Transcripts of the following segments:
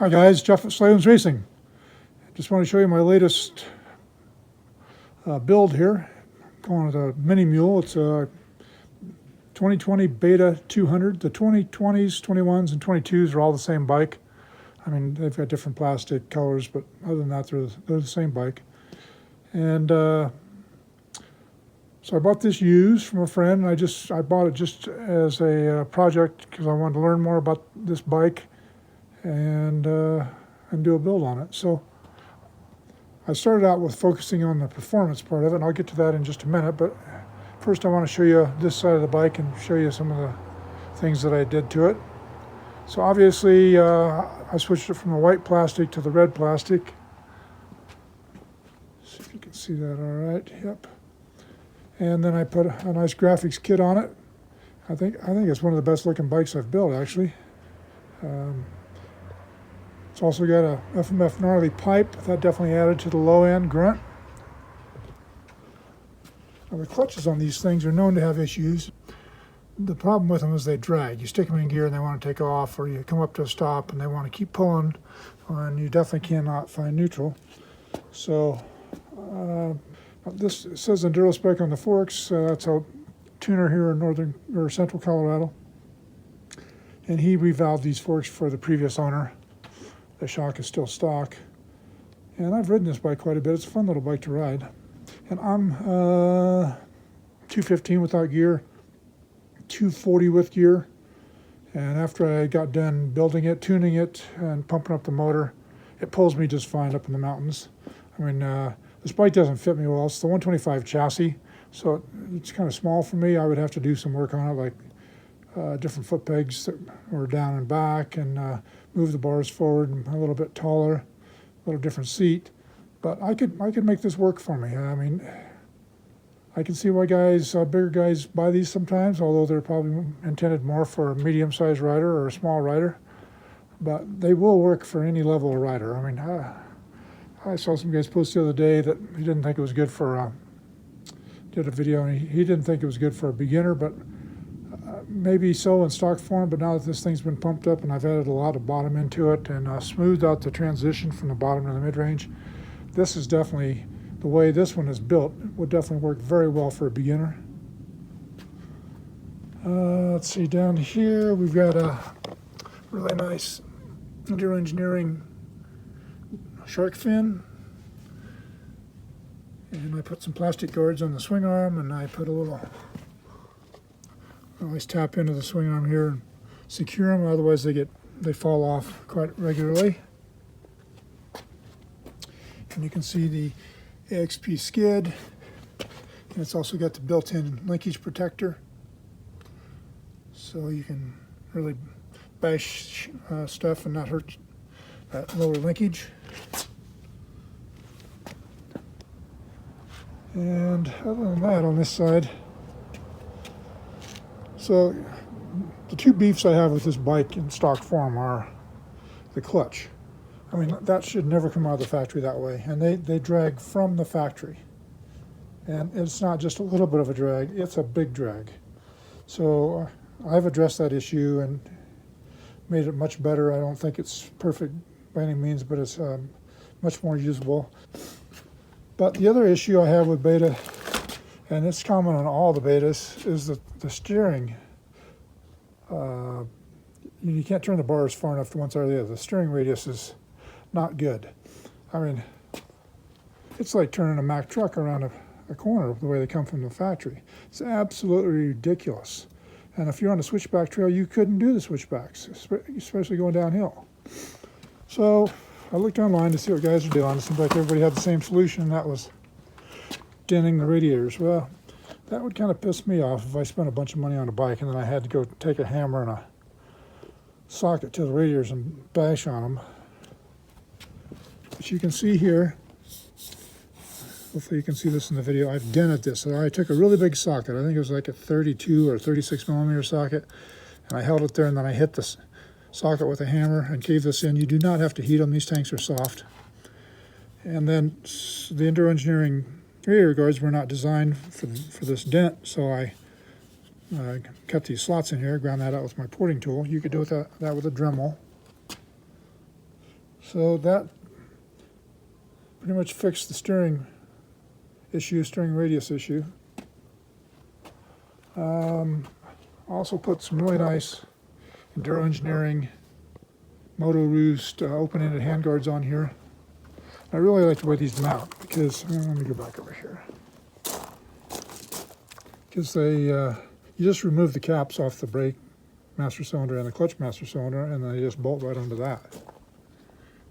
Hi guys, Jeff at Slavens Racing. Just want to show you my latest build here. I'm calling it a Mini-Mule. It's a 2020 Beta 200. The 2020s, 21s, and 22s are all the same bike. I mean, they've got different plastic colors, but other than that, they're the same bike. And so I bought this used from a friend. I bought it just as a project because I wanted to learn more about this bike and do a build on it. So I started out with focusing on the performance part of it, and I'll get to that in just a minute. But first I want to show you this side of the bike and show you some of the things that I did to it. So obviously I switched it from the white plastic to the red plastic. See if you can see that all right. Yep. And then I put a nice graphics kit on it. I think it's one of the best looking bikes I've built, actually. It's also got a Fmf Gnarly Pipe. That definitely added to the low end grunt. Now the clutches on these things are known to have issues. The problem with them is they drag. You stick them in gear and they want to take off, or you come up to a stop and they want to keep pulling, and you definitely cannot find neutral. So this says Enduro Spec on the forks. That's a tuner here in northern or central Colorado, and he revalved these forks for the previous owner. The shock is still stock, and I've ridden this bike quite a bit. It's a fun little bike to ride, and I'm 215 without gear, 240 with gear. And after I got done building it, tuning it, and pumping up the motor, it pulls me just fine up in the mountains. I mean, this bike doesn't fit me well. It's the 125 chassis, so it's kind of small for me. I would have to do some work on it, like different foot pegs that were down and back, and move the bars forward and a little bit taller, a little different seat. But I could make this work for me. I mean, I can see why bigger guys buy these sometimes, although they're probably intended more for a medium-sized rider or a small rider. But they will work for any level of rider. I mean, I saw some guys post the other day that he didn't think it was good for, did a video, and he didn't think it was good for a beginner, but maybe so in stock form. But now that this thing's been pumped up and I've added a lot of bottom into it and smoothed out the transition from the bottom to the mid-range, this is definitely, the way this one is built, would definitely work very well for a beginner. Let's see, down here we've got a really nice Enduro Engineering shark fin, and I put some plastic guards on the swing arm, and I put I always tap into the swing arm here and secure them, otherwise they fall off quite regularly. And you can see the AXP skid, and it's also got the built-in linkage protector, so you can really bash stuff and not hurt that lower linkage. And other than that, on this side, so the two beefs I have with this bike in stock form are the clutch. I mean, that should never come out of the factory that way, and they drag from the factory. And it's not just a little bit of a drag, it's a big drag. So I've addressed that issue and made it much better. I don't think it's perfect by any means, but it's much more usable. But the other issue I have with Beta, and it's common on all the Betas, is the steering. You can't turn the bars far enough to one side or the other. The steering radius is not good. I mean, it's like turning a Mack truck around a corner the way they come from the factory. It's absolutely ridiculous. And if you're on a switchback trail, you couldn't do the switchbacks, especially going downhill. So I looked online to see what guys are doing. It seems like everybody had the same solution, and that was denting the radiators. Well, that would kind of piss me off if I spent a bunch of money on a bike and then I had to go take a hammer and a socket to the radiators and bash on them. But you can see here, hopefully you can see this in the video, I've dented this. So I took a really big socket, I think it was like a 32 or 36 millimeter socket, and I held it there, and then I hit this socket with a hammer and cave this in. You do not have to heat them, these tanks are soft. And then the Enduro Engineering radiator guards were not designed for this dent, so I cut these slots in here, ground that out with my porting tool. You could do that with a Dremel. So that pretty much fixed the steering radius issue. Also put some really nice Enduro Engineering Moto Roost open-ended handguards on here. I really like the way these mount because, let me go back over here. Because they, you just remove the caps off the brake master cylinder and the clutch master cylinder, and then they just bolt right onto that.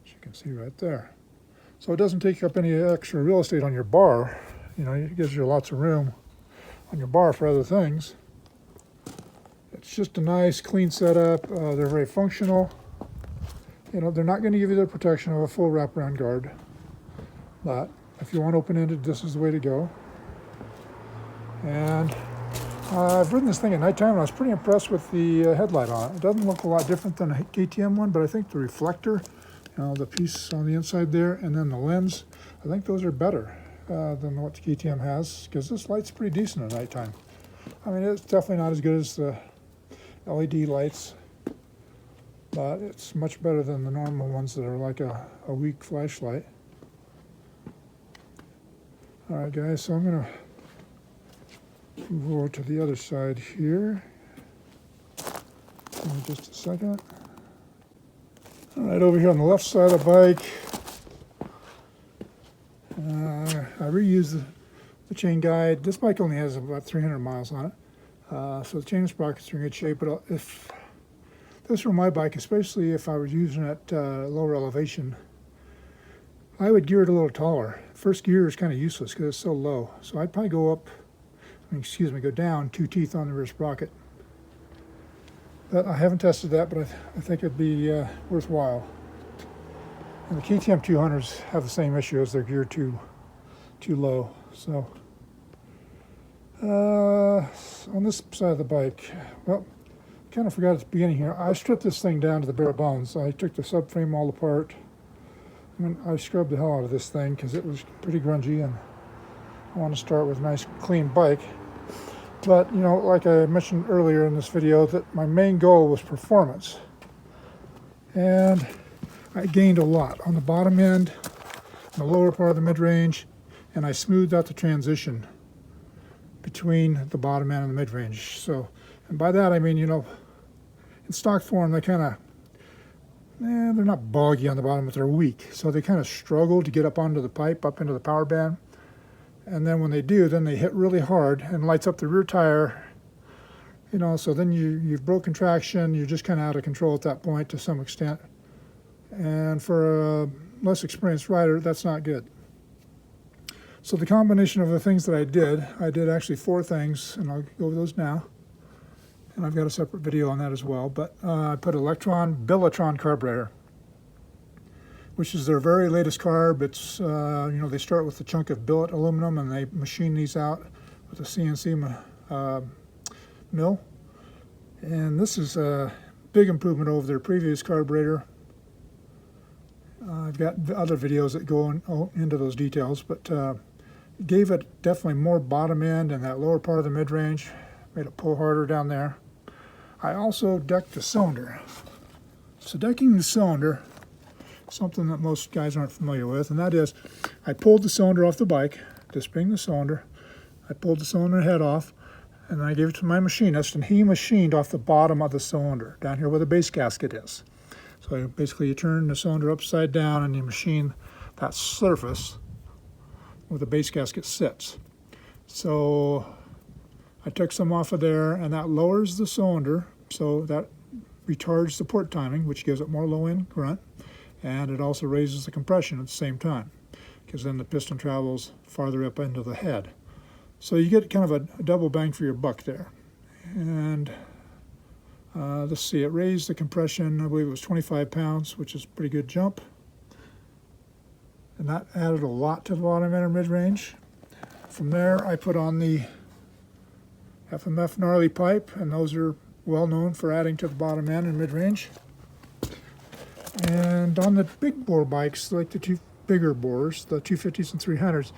As you can see right there. So it doesn't take up any extra real estate on your bar. You know, it gives you lots of room on your bar for other things. It's just a nice, clean setup. They're very functional. You know, they're not going to give you the protection of a full wraparound guard, but if you want open-ended, this is the way to go. And I've ridden this thing at nighttime, and I was pretty impressed with the headlight on it. It doesn't look a lot different than a KTM one, but I think the reflector, you know, the piece on the inside there, and then the lens, I think those are better than what the KTM has, because this light's pretty decent at nighttime. I mean, it's definitely not as good as the LED lights, but it's much better than the normal ones that are like a weak flashlight. Alright guys, so I'm going to move over to the other side here. Give me just a second. Alright, over here on the left side of the bike, I reused the chain guide. This bike only has about 300 miles on it. So the chain sprockets are in good shape, but if this were my bike, especially if I was using it at lower elevation, I would gear it a little taller. First gear is kind of useless because it's so low. So I'd probably go down 2 teeth on the rear sprocket. But I haven't tested that, but I think it'd be worthwhile. And the KTM 200s have the same issue as they're geared too low. So on this side of the bike, well, kind of forgot at the beginning here, I stripped this thing down to the bare bones. I took the subframe all apart, and I scrubbed the hell out of this thing because it was pretty grungy, and I want to start with a nice clean bike. But, you know, like I mentioned earlier in this video, that my main goal was performance. And I gained a lot on the bottom end, the lower part of the mid-range, and I smoothed out the transition between the bottom end and the mid-range. So, and by that I mean, you know, in stock form they kind of, they're not boggy on the bottom, but they're weak. So they kind of struggle to get up onto the pipe, up into the power band. And then when they do, then they hit really hard and lights up the rear tire. You know, so then you've broken traction, you're just kind of out of control at that point to some extent. And for a less experienced rider, that's not good. So the combination of the things that I did actually 4 things, and I'll go over those now. And I've got a separate video on that as well. But I put Billetron carburetor, which is their very latest carb. It's, you know, they start with a chunk of billet aluminum and they machine these out with a CNC mill. And this is a big improvement over their previous carburetor. I've got other videos that go into those details, but gave it definitely more bottom end and that lower part of the mid-range, made it pull harder down there. I also decked the cylinder. So decking the cylinder, something that most guys aren't familiar with, and that is I pulled the cylinder off the bike, this being the cylinder. I pulled the cylinder head off, and then I gave it to my machinist, and he machined off the bottom of the cylinder, down here where the base gasket is. So basically you turn the cylinder upside down and you machine that surface where the base gasket sits. So I took some off of there, and that lowers the cylinder, so that retards the port timing, which gives it more low-end grunt, and it also raises the compression at the same time, because then the piston travels farther up into the head. So you get kind of a double bang for your buck there. And let's see, it raised the compression, I believe it was 25 pounds, which is a pretty good jump. And that added a lot to the bottom end and mid-range. From there, I put on the Fmf Gnarly Pipe, and those are well known for adding to the bottom end and mid-range. And on the big bore bikes, like the 2 bigger bores, the 250s and 300s,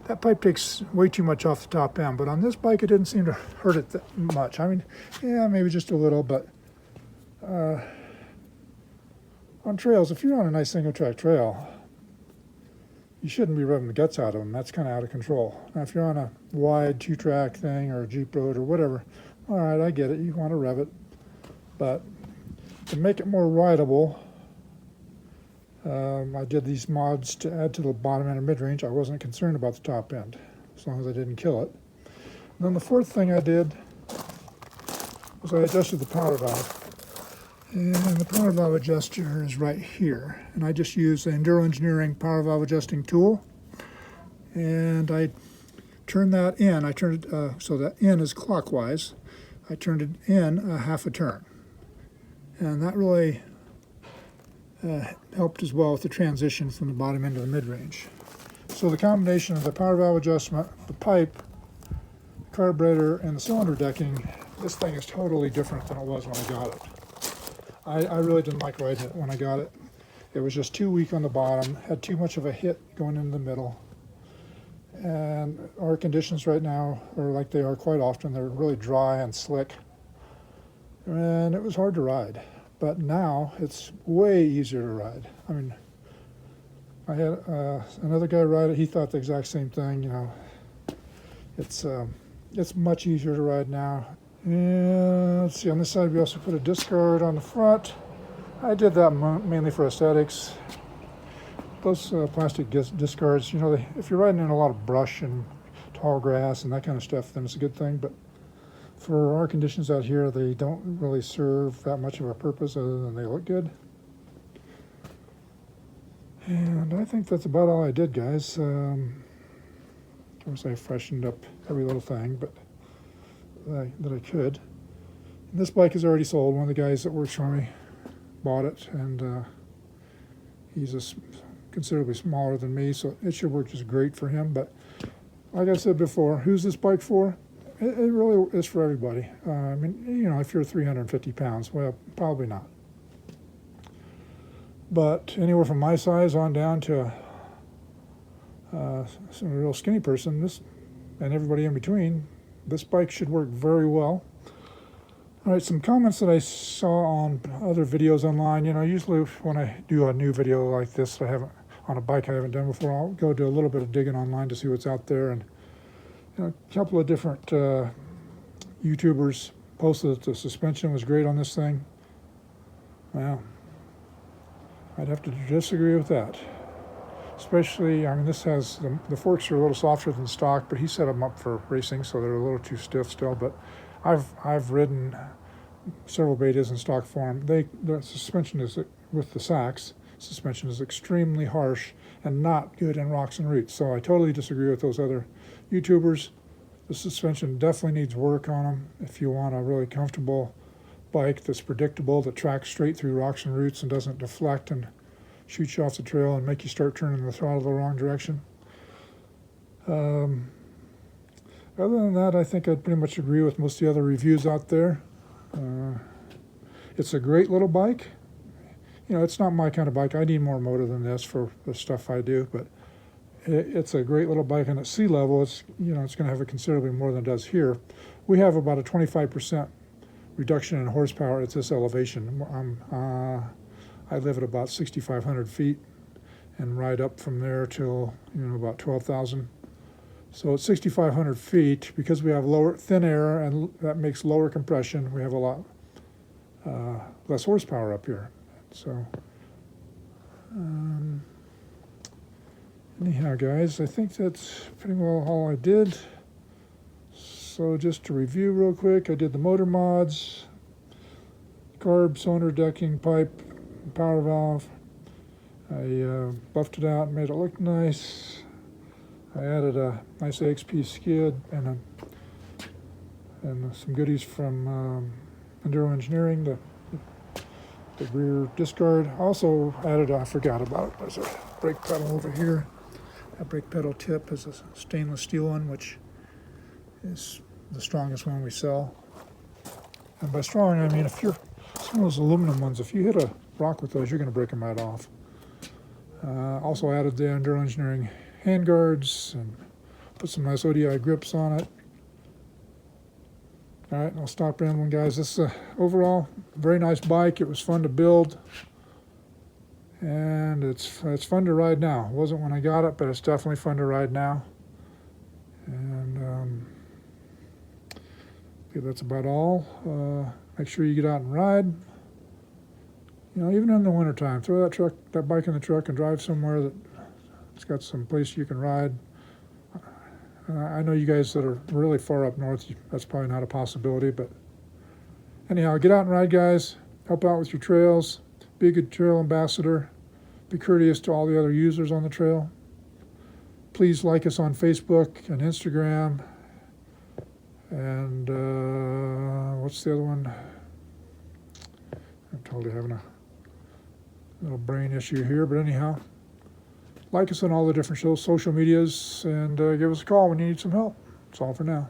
that pipe takes way too much off the top end. But on this bike, it didn't seem to hurt it that much. I mean, yeah, maybe just a little, but on trails, if you're on a nice single track trail, you shouldn't be revving the guts out of them. That's kind of out of control. Now, if you're on a wide 2-track thing or a Jeep road or whatever, all right, I get it. You want to rev it. But to make it more rideable, I did these mods to add to the bottom end of mid-range. I wasn't concerned about the top end, as long as I didn't kill it. And then the fourth thing I did was I adjusted the power valve. And the power valve adjuster is right here. And I just use the Enduro Engineering power valve adjusting tool. And I turned that in. I turned it so that in is clockwise. I turned it in a half a turn. And that really helped as well with the transition from the bottom end to the mid-range. So the combination of the power valve adjustment, the pipe, the carburetor, and the cylinder decking, this thing is totally different than it was when I got it. I really didn't like riding it when I got it. It was just too weak on the bottom, had too much of a hit going in the middle. And our conditions right now are like they are quite often. They're really dry and slick. And it was hard to ride. But now it's way easier to ride. I mean, I had another guy ride it. He thought the exact same thing. You know, it's much easier to ride now. And let's see, on this side we also put a discard on the front. I did that mainly for aesthetics. Those plastic discards, you know, if you're riding in a lot of brush and tall grass and that kind of stuff, then it's a good thing. But for our conditions out here, they don't really serve that much of a purpose other than they look good. And I think that's about all I did, guys. Of course, I freshened up every little thing, but that I could. And this bike is already sold. One of the guys that works for me bought it, and he's considerably smaller than me, so it should work just great for him. But like I said before, who's this bike for? It really is for everybody. I mean, you know, if you're 350 pounds, well, probably not. But anywhere from my size on down to some real skinny person, this and everybody in between, this bike should work very well. All right, some comments that I saw on other videos online. You know, usually when I do a new video like this, I haven't on a bike I haven't done before, I'll go do a little bit of digging online to see what's out there. And you know, a couple of different YouTubers posted that the suspension was great on this thing. Well, I'd have to disagree with that. Especially, I mean, this has, the forks are a little softer than stock, but he set them up for racing, so they're a little too stiff still. But I've ridden several betas in stock form. The suspension is, with the Sachs, suspension is extremely harsh and not good in rocks and roots. So I totally disagree with those other YouTubers. The suspension definitely needs work on them if you want a really comfortable bike that's predictable, that tracks straight through rocks and roots and doesn't deflect and shoot you off the trail and make you start turning the throttle the wrong direction. Other than that, I think I'd pretty much agree with most of the other reviews out there. It's a great little bike. You know, it's not my kind of bike. I need more motor than this for the stuff I do, but it's a great little bike, and at sea level, it's, you know, it's going to have it considerably more than it does here. We have about a 25% reduction in horsepower at this elevation. I live at about 6,500 feet and ride up from there till, you know, about 12,000. So at 6,500 feet, because we have thin air and that makes lower compression, we have a lot less horsepower up here. So anyhow, guys, I think that's pretty well all I did. So just to review real quick, I did the motor mods, carb, cylinder decking, pipe, power valve. I buffed it out and made it look nice. I added a nice AXP skid and some goodies from Enduro Engineering, the rear discard. Also added, I forgot about it, there's a brake pedal over here. That brake pedal tip is a stainless steel one, which is the strongest one we sell. And by strong, I mean if you're, some of those aluminum ones, if you hit a rock with those, you're going to break them right off. Also added the Enduro Engineering handguards and put some nice ODI grips on it. All right, I'll stop rambling, guys. This is overall a very nice bike. It was fun to build. And it's fun to ride now. It wasn't when I got it, but it's definitely fun to ride now. And okay, that's about all. Make sure you get out and ride. You know, even in the wintertime, throw that bike in the truck and drive somewhere that's got some place you can ride. I know you guys that are really far up north, that's probably not a possibility, but anyhow, get out and ride, guys. Help out with your trails. Be a good trail ambassador. Be courteous to all the other users on the trail. Please like us on Facebook and Instagram. And what's the other one? I'm totally having a little brain issue here, but anyhow, like us on all the different social medias and give us a call when you need some help. That's all for now.